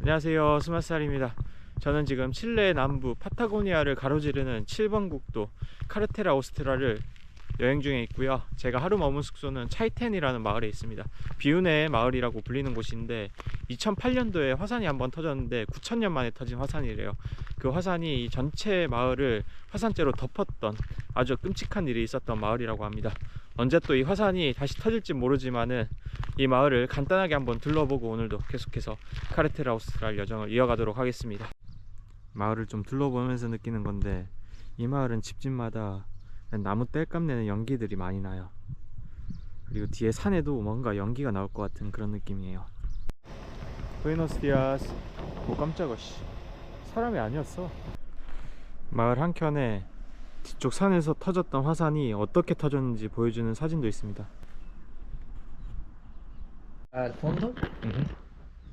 안녕하세요, 스마살입니다. 저는 지금 칠레 남부 파타고니아를 가로지르는 7번 국도 카르테라 오스트라를 여행 중에 있고요. 제가 하루 머문 숙소는 차이텐이라는 마을에 있습니다. 비운의 마을이라고 불리는 곳인데 2008년도에 화산이 한번 터졌는데 9,000년 만에 터진 화산이래요. 그 화산이 이 전체 마을을 화산재로 덮었던 아주 끔찍한 일이 있었던 마을이라고 합니다. 언제 또 이 화산이 다시 터질지 모르지만은 이 마을을 간단하게 한번 둘러보고 오늘도 계속해서 카르테라 오스트랄 여정을 이어가도록 하겠습니다. 마을을 좀 둘러보면서 느끼는 건데, 이 마을은 집집마다 나무 땔감 내는 연기들이 많이 나요. 그리고 뒤에 산에도 뭔가 연기가 나올 것 같은 그런 느낌이에요. 부에노스 디아스. 오, 깜짝아, 씨. 사람이 아니었어. 마을 한켠에 뒤쪽 산에서 터졌던 화산이 어떻게 터졌는지 보여주는 사진도 있습니다. Al fondo,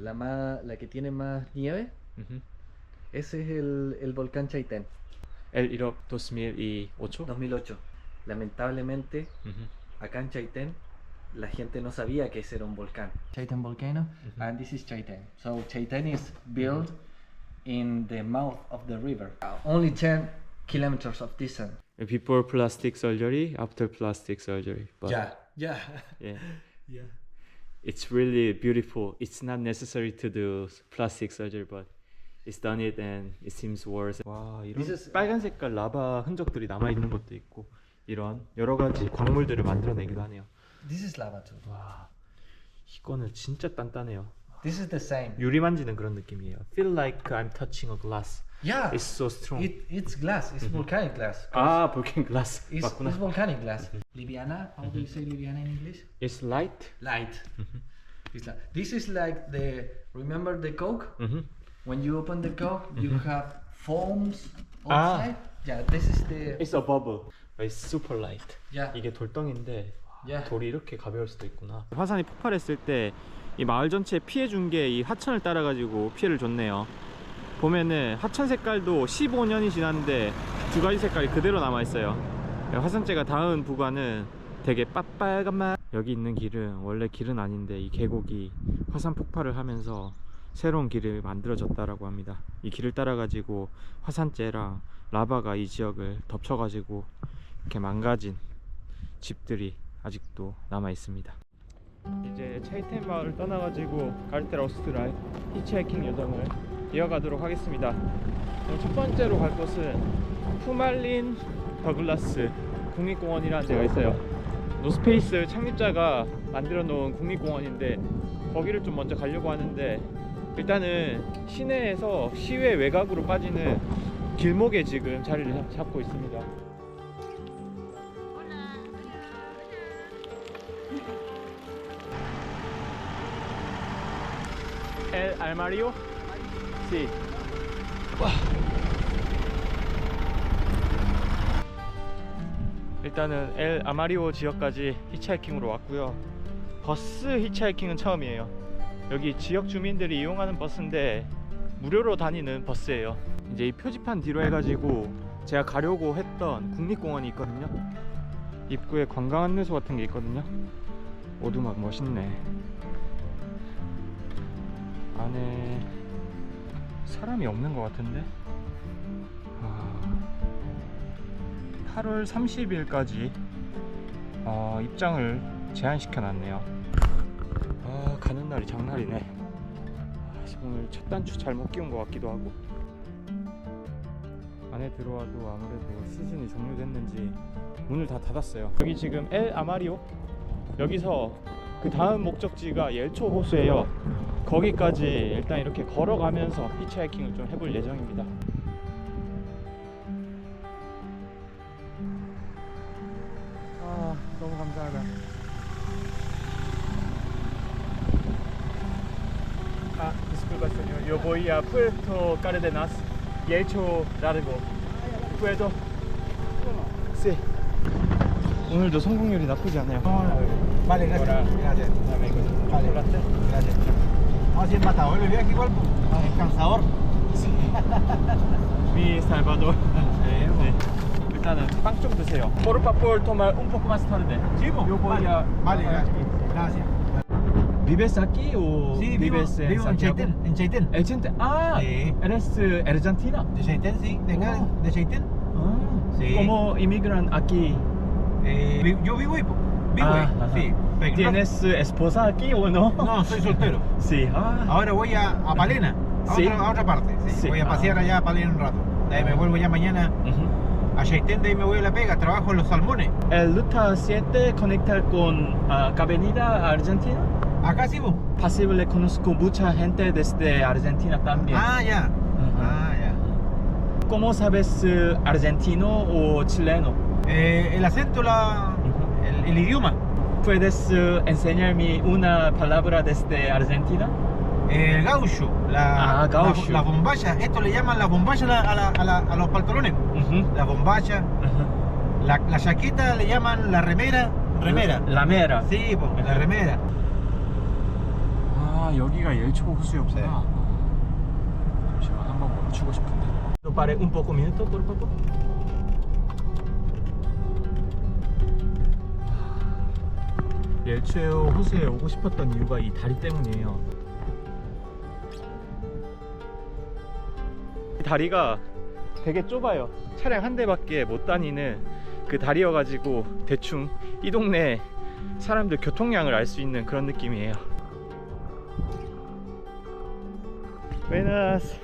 la que tiene más nieve, ese es el volcán Chaitén, El Irop 2008. 2008. Lamentablemente, acá en Chaitén, la gente no sabía que ese era un volcán. Chaitén volcano, and this is Chaitén. So Chaitén is built in the mouth of the river. Only 10 kilometers of distance. Before plastic surgery, after plastic surgery. But Yeah. yeah. Yeah. It's really beautiful. It's not necessary to do plastic surgery, but it's done it and it seems worse. 와, 이런 빨간 색깔 라바 흔적들이 남아 있는 것도 있고, 이런 여러 가지 광물들을 만들어내기도 하네요. This is lava too. 와, 이거는 진짜 단단해요. This is the same. 유리 만지는 그런 느낌이에요. Feel like I'm touching a glass. Yeah. It's so strong. It's glass. It's volcanic glass. 아, 볼케인 글라스. It's 맞구나. volcanic glass. Liviana, how do you say Liviana in English? It's light. Light. It's like, this is like remember the Coke? When you open the Coke, you have foams outside. Yeah, this is the. It's a bubble. But it's super light. Yeah. 이게 돌덩인데 Yeah. 돌이 이렇게 가벼울 수도 있구나. 화산이 폭발했을 때 이 마을 전체에 피해 준 게 이 하천을 따라 가지고 피해를 줬네요. 보면은 하천 색깔도 15년이 지났는데 두 가지 색깔이 그대로 남아 있어요. 화산재가 닿은 부관은 되게 빠빨간만. 여기 있는 길은 원래 길은 아닌데 이 계곡이 화산 폭발을 하면서 새로운 길을 만들어졌다라고 합니다. 이 길을 따라 가지고 화산재랑 라바가 이 지역을 덮쳐 가지고 이렇게 망가진 집들이 아직도 남아 있습니다. 이제 차이텐 마을을 떠나 가지고 카르테라 오스트랄 히치하이킹 여정을 이어가도록 하겠습니다. 첫 번째로 갈 곳은 푸말린 더글라스 국립공원이라는 데가 있어요. 노스페이스 창립자가 만들어 놓은 국립공원인데 거기를 좀 먼저 가려고 하는데, 일단은 시내에서 시외 외곽으로 빠지는 길목에 지금 자리를 잡고 있습니다. El Armario? Sí. 일단은 엘 아마리오 지역까지 히치하이킹으로 왔고요. 버스 히치하이킹은 처음이에요. 여기 지역 주민들이 이용하는 버스인데 무료로 다니는 버스예요. 이제 이 표지판 뒤로 해가지고 제가 가려고 했던 국립공원이 있거든요. 입구에 관광 안내소 같은 게 있거든요. 오두막 멋있네. 안에 사람이 없는 것 같은데. 8월 30일까지 입장을 제한시켜 놨네요. 가는 날이 장날이네. 오늘 첫 단추 잘못 끼운 것 같기도 하고. 안에 들어와도 아무래도 시즌이 종료됐는지 문을 다 닫았어요. 여기 지금 엘 아마리오, 여기서 그 다음 목적지가 옐초 호수예요. 거기까지 일단 이렇게 걸어가면서 히치하이킹을 좀 해볼 예정입니다. 너무 감사하다. Disculpa señor, yo voy a Puerto Cárdenas y he hecho largo. ¿Puedo? Sí. 오늘도 성공률이 나쁘지 않아요. Vale, gracias. Gracias. Vale, gracias. Vamos a ir matador el viaje igual, pues. Cansador. Mi Salvador. 네. 일단은 빵 좀 드세요. Por favor, tomar un poco más tarde. Sí, pues. Yo voy vale, a... vale, gracias. Gracias. ¿Vives aquí o Sí, vivo, vives en vivo en Santiago? Chaitén, en Chaitén. El Chente. Ah, Sí. eres argentina. De Chaitén, sí, de acá, Oh. de Chaitén. Ah, Sí. ¿Cómo inmigran aquí? Yo vivo ahí, Ah, ajá. sí. Pero ¿Tienes esposa aquí o no? No, soy soltero. Sí. Ah. Ahora voy a Palena, Sí. a otra parte. Sí. Sí. Voy a pasear Ah. allá a Palena un rato. De ahí me vuelvo ya mañana Ujú. a Chaitén, de ahí me voy a La Pega, trabajo en los salmones. ¿El Ruta 7 conecta con Avenida Argentina? Acá sí vos. Posible conozco mucha gente desde Argentina también. Ah, ya. Ajá. Ah, ya. ¿Cómo sabes argentino o chileno? El acento, el idioma. ¿Puedes enseñarme una palabra desde Argentina? El gaucho, gaucho. la bombacha. Esto le llaman la bombacha a los pantalones. Ujú. La bombacha. Ujú. La chaqueta le llaman la remera. Remera. 라메라. Sí, pues, la remera. 아, 여기가 일초 호수였구나. 잠시만 한번 멈추고 싶은데. No pare un poco minuto, por favor. 일초 호수에 오고 싶었던 이유가 이 다리 때문이에요. 이 다리가 되게 좁아요. 차량 한 대밖에 못 다니는 그 다리여가지고 대충 이 동네 사람들 교통량을 알 수 있는 그런 느낌이에요. Buenas.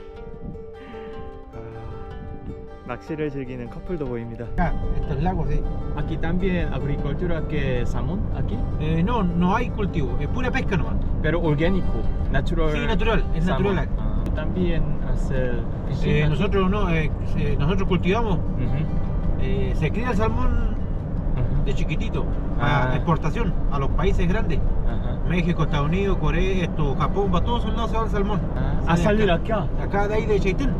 낚시를 즐기는 커플도 보입니다. Acá, estos lagos, sí. Aquí también agricultura que salmón aquí, No, no hay cultivo, es pura pesca nomás. pero orgánico, natural. Sí, natural, es salmón. natural. Ah, también hacer fishing. Nosotros no, nosotros cultivamos, Ujú, se cría el salmón ujú. de chiquitito, Ah. a exportación a los países grandes. Ajá. México, Estados Unidos, Corea, Japón, para todos lados se va el salmón. Ah, Sale a salir acá. acá. Acá de ahí de Chaitén.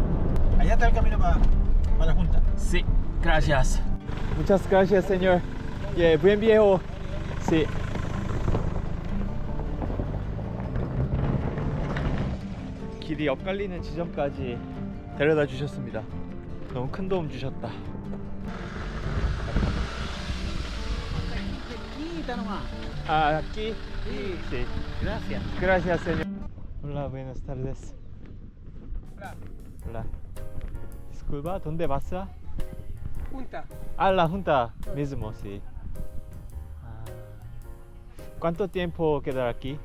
Allá está el camino para la Junta. Sí, gracias. Muchas gracias, señor. Yeah, buen viejo. Sí. 길이 엇갈리는 지점까지 데려다 주셨습니다. 너무 큰 도움 주셨다. Ah, aquí. Sí. Gracias. Gracias, señor. Hola, buenas tardes. Hola. Disculpa, ¿dónde vas? Junta, A la junta mismo, sí. Ah. ¿Cuánto tiempo quedar aquí?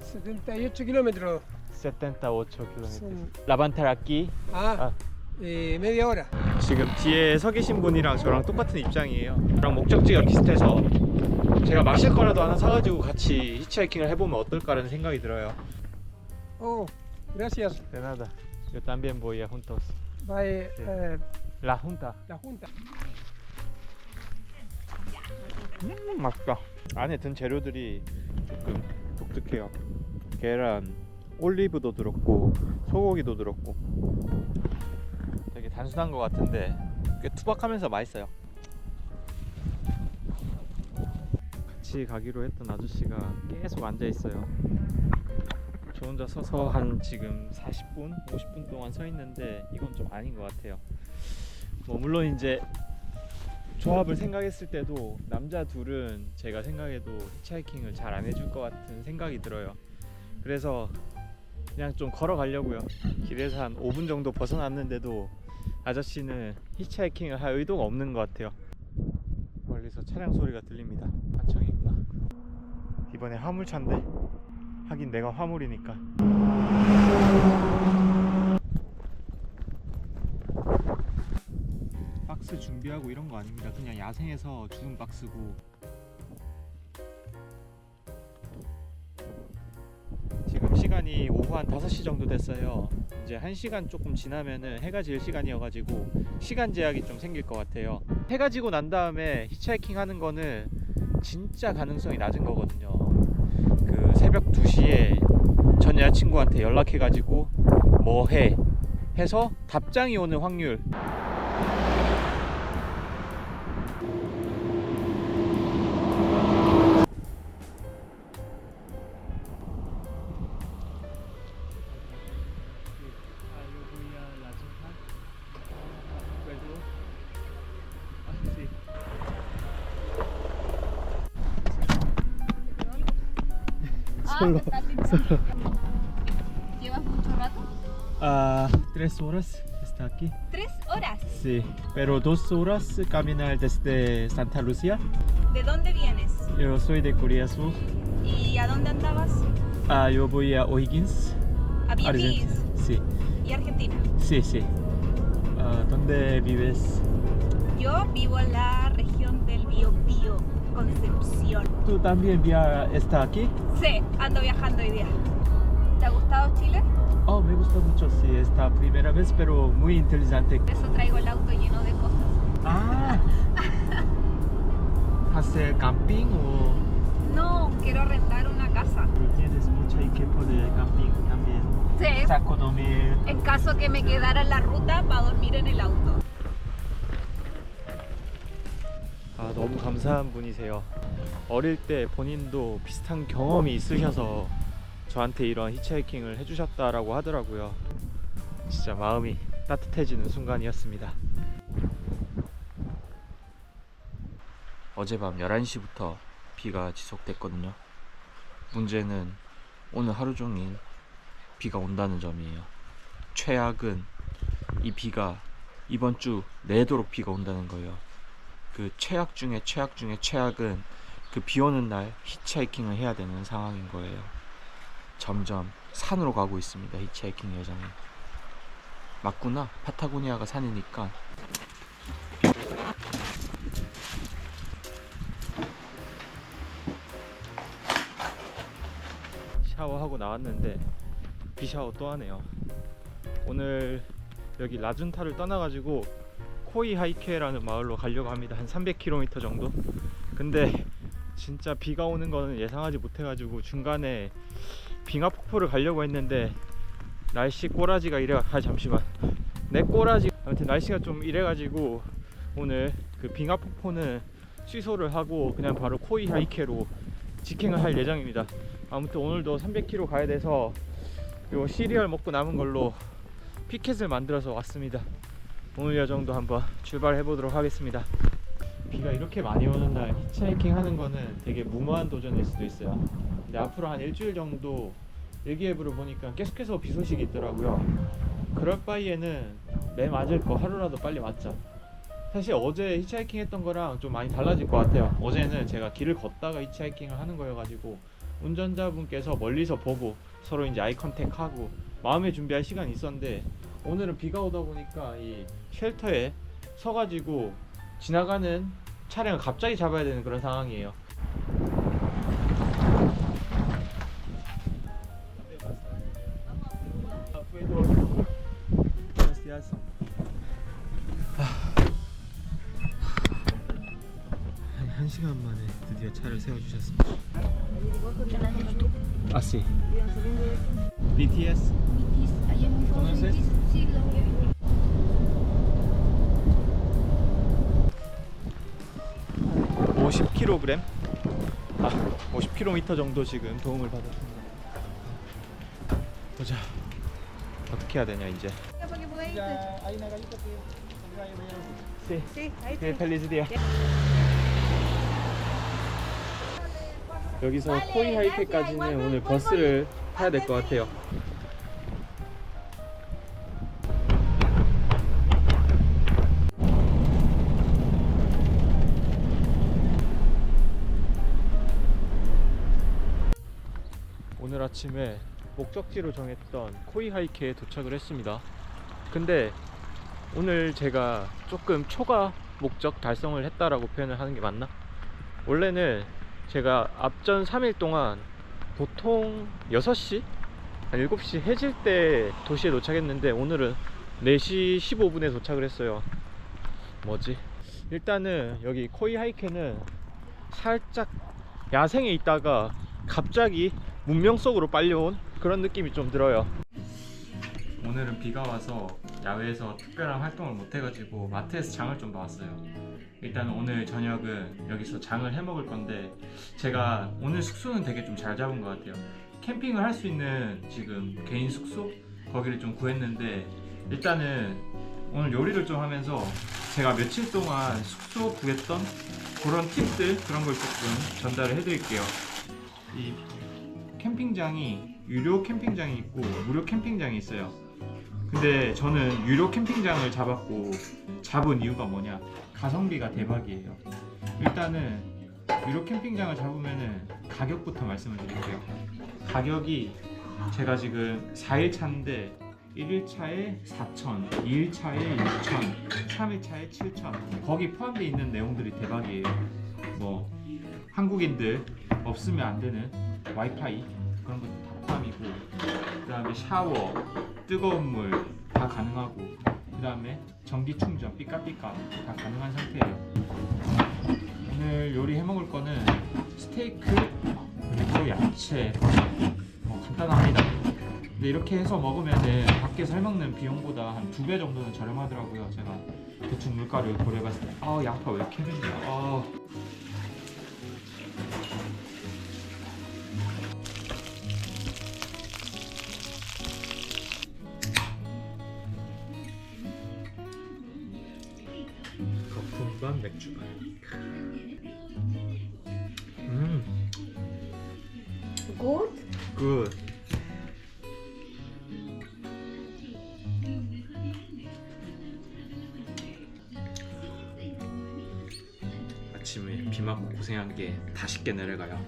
78 kilómetros. 78 kilómetros. Sí. 라반탈 aquí. Ah, media hora. 지금 뒤에 서 계신 분이랑 저랑 똑같은 입장이에요. 저랑 목적지가 비슷해서 제가 마실 거라도 하나 사가지고 같이 히치하이킹을 해보면 어떨까라는 생각이 들어요. Oh, gracias. De nada. Yo también voy a juntos. Va Sí. La junta. la Junta. 맛있다. 안에 든 재료들이 조금 독특해요. 계란, 올리브도 들었고 소고기도 들었고 되게 단순한 것 같은데 꽤 투박하면서 맛있어요. 같이 가기로 했던 아저씨가 계속 앉아 있어요. 저 혼자 서서 한 지금 40분, 50분 동안 서 있는데 이건 좀 아닌 것 같아요. 뭐 물론 이제 조합을 생각했을 때도 남자 둘은 제가 생각해도 히치하이킹을 잘 안 해줄 것 같은 생각이 들어요. 그래서 그냥 좀 걸어가려고요. 길에서 한 5분 정도 벗어났는데도 아저씨는 히치하이킹을 할 의도가 없는 것 같아요. 멀리서 차량 소리가 들립니다. 하청이구나. 이번에 화물차인데 하긴 내가 화물이니까. 박스 준비하고 이런 거 아닙니다. 그냥 야생에서 주는 박스고. 지금 시간이 오후 한 5시 정도 됐어요. 이제 1시간 조금 지나면은 해가 질 시간이어가지고 시간 제약이 좀 생길 것 같아요. 해가 지고 난 다음에 히치하이킹 하는 거는 진짜 가능성이 낮은 거거든요. 그 새벽 2시에 전 여자친구한테 연락해가지고 뭐 해? 해서 답장이 오는 확률. Solo. ¿Llevas mucho rato? 3 horas está aquí. 3 horas. Sí, pero 2 horas caminar desde Santa Lucía. ¿De dónde vienes? Yo soy de Corea Sur. ¿Y a dónde andabas? Yo voy a O'Higgins. A Argentina. Biobío Sí, y Argentina. sí, sí. ¿Dónde vives? Yo vivo en la región del Biobío, Concepción. ¿Tú también estás aquí? Sí, ando viajando hoy día. ¿Te ha gustado Chile? Oh, me gusta mucho, sí, esta primera vez, pero muy interesante. Por eso traigo el auto lleno de cosas. Ah, ¿hacer camping o No, quiero rentar una casa. tienes mucho equipo de camping también? Sí. Saco dormir. En caso que me quedara en la ruta para dormir en el auto. 너무 감사한 분이세요. 어릴 때 본인도 비슷한 경험이 있으셔서 저한테 이런 히치하이킹을 해주셨다라고 하더라고요. 진짜 마음이 따뜻해지는 순간이었습니다. 어젯밤 11시부터 비가 지속됐거든요. 문제는 오늘 하루 종일 비가 온다는 점이에요. 최악은 이 비가 이번 주 내도록 비가 온다는 거예요. 그 최악 중에 최악 중에 최악은 그 비 오는 날 히치하이킹을 해야 되는 상황인 거예요. 점점 산으로 가고 있습니다. 히치하이킹 여정은. 맞구나. 파타고니아가 산이니까. 샤워하고 나왔는데 비샤워 또 하네요. 오늘 여기 라준타를 떠나가지고 코이 하이케라는 마을로 가려고 합니다. 한 300km 정도. 근데 진짜 비가 오는 거는 예상하지 못해가지고 중간에 빙하폭포를 가려고 했는데 날씨 꼬라지가 이래. 잠시만, 내 꼬라지. 아무튼 날씨가 좀 이래가지고 오늘 그 빙하폭포는 취소를 하고 그냥 바로 코이 하이케로 직행을 할 예정입니다. 아무튼 오늘도 300km 가야 돼서 요 시리얼 먹고 남은 걸로 피켓을 만들어서 왔습니다. 오늘 여정도 한번 출발해 보도록 하겠습니다. 비가 이렇게 많이 오는 날 히치하이킹 하는 거는 되게 무모한 도전일 수도 있어요. 근데 앞으로 한 일주일 정도 일기예보를 보니까 계속해서 비 소식이 있더라고요. 그럴 바에는 매 맞을 거 하루라도 빨리 맞자. 사실 어제 히치하이킹 했던 거랑 좀 많이 달라질 것 같아요. 어제는 제가 길을 걷다가 히치하이킹을 하는 거여가지고 운전자분께서 멀리서 보고 서로 이제 아이 컨택하고 마음의 준비할 시간이 있었는데, 오늘은 비가 오다 보니까 이 쉘터에 서가지고 지나가는 차량을 갑자기 잡아야 되는 그런 상황이에요. 한 시간 만에 드디어 차를 세워주셨습니다. 아, sí. BTS. ¿Conoces? 50kg? 50km 정도 지금 도움을 받았습니다. 보자. 어떻게 해야 되냐 이제. Hay una galleta que vaya mañana. Sí. Sí, ahí 네, 펠리즈 디아. 여기서 코이 하이케까지는 오늘 버스를 타야 될 것 같아요. 오늘 아침에 목적지로 정했던 코이 하이케에 도착을 했습니다. 근데 오늘 제가 조금 초과 목적 달성을 했다라고 표현을 하는 게 맞나? 원래는 제가 앞전 3일 동안 보통 6시? 한 7시 해질 때 도시에 도착했는데 오늘은 4시 15분에 도착을 했어요. 뭐지? 일단은 여기 코이 하이케는 살짝 야생에 있다가 갑자기 문명 속으로 빨려온 그런 느낌이 좀 들어요. 오늘은 비가 와서 야외에서 특별한 활동을 못 해가지고 마트에서 장을 좀 봐왔어요. 일단 오늘 저녁은 여기서 장을 해 먹을 건데, 제가 오늘 숙소는 되게 좀 잘 잡은 것 같아요. 캠핑을 할 수 있는 지금 개인 숙소? 거기를 좀 구했는데, 일단은 오늘 요리를 좀 하면서 제가 며칠 동안 숙소 구했던 그런 팁들, 그런 걸 조금 전달을 해드릴게요. 이 캠핑장이 유료 캠핑장이 있고 무료 캠핑장이 있어요. 근데 저는 유료 캠핑장을 잡은 이유가 뭐냐, 가성비가 대박이에요. 일단은 유료 캠핑장을 잡으면은 가격부터 말씀을 드릴게요. 가격이 제가 지금 4일차인데 1일차에 4,000, 2일차에 6,000, 3일차에 7,000, 거기 포함되어 있는 내용들이 대박이에요. 뭐 한국인들 없으면 안 되는 와이파이 그런 것도 다 포함이고, 그 다음에 샤워, 뜨거운 물 다 가능하고, 그 다음에 전기 충전 삐까삐까 다 가능한 상태예요. 오늘 요리 해먹을 거는 스테이크 그리고 야채, 간단합니다. 근데 이렇게 해서 먹으면은 밖에서 해먹는 비용보다 한 2배 정도는 저렴하더라고요. 제가 대충 물가를 고려해봤을 때. 양파 왜 이렇게 매냐. 거품반 맥주반. Good. 굿. 아침에 비 맞고 고생한 게 다 쉽게 내려가요.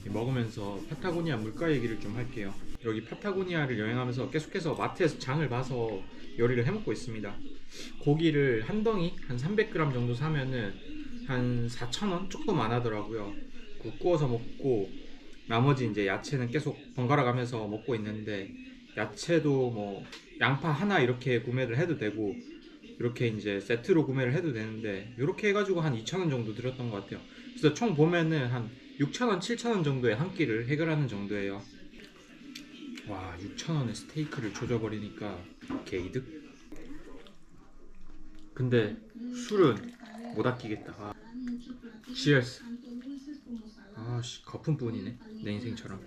먹으면서 파타고니아 물가 얘기를 좀 할게요. 여기 파타고니아를 여행하면서 계속해서 마트에서 장을 봐서 요리를 해먹고 있습니다. 고기를 한 덩이 한 300g 정도 사면은 한 4,000원 조금 안 하더라고요. 구워서 먹고 나머지 이제 야채는 계속 번갈아 가면서 먹고 있는데, 야채도 뭐 양파 하나 이렇게 구매를 해도 되고 이렇게 이제 세트로 구매를 해도 되는데, 이렇게 해가지고 한 2,000원 정도 들었던 것 같아요. 그래서 총 보면은 한 6,000원, 7,000원 정도의 한 끼를 해결하는 정도예요. 와, 6,000원에 스테이크를 조져버리니까 개이득? 근데 술은 못 아끼겠다. Cheers. 거품뿐이네, 내 인생처럼.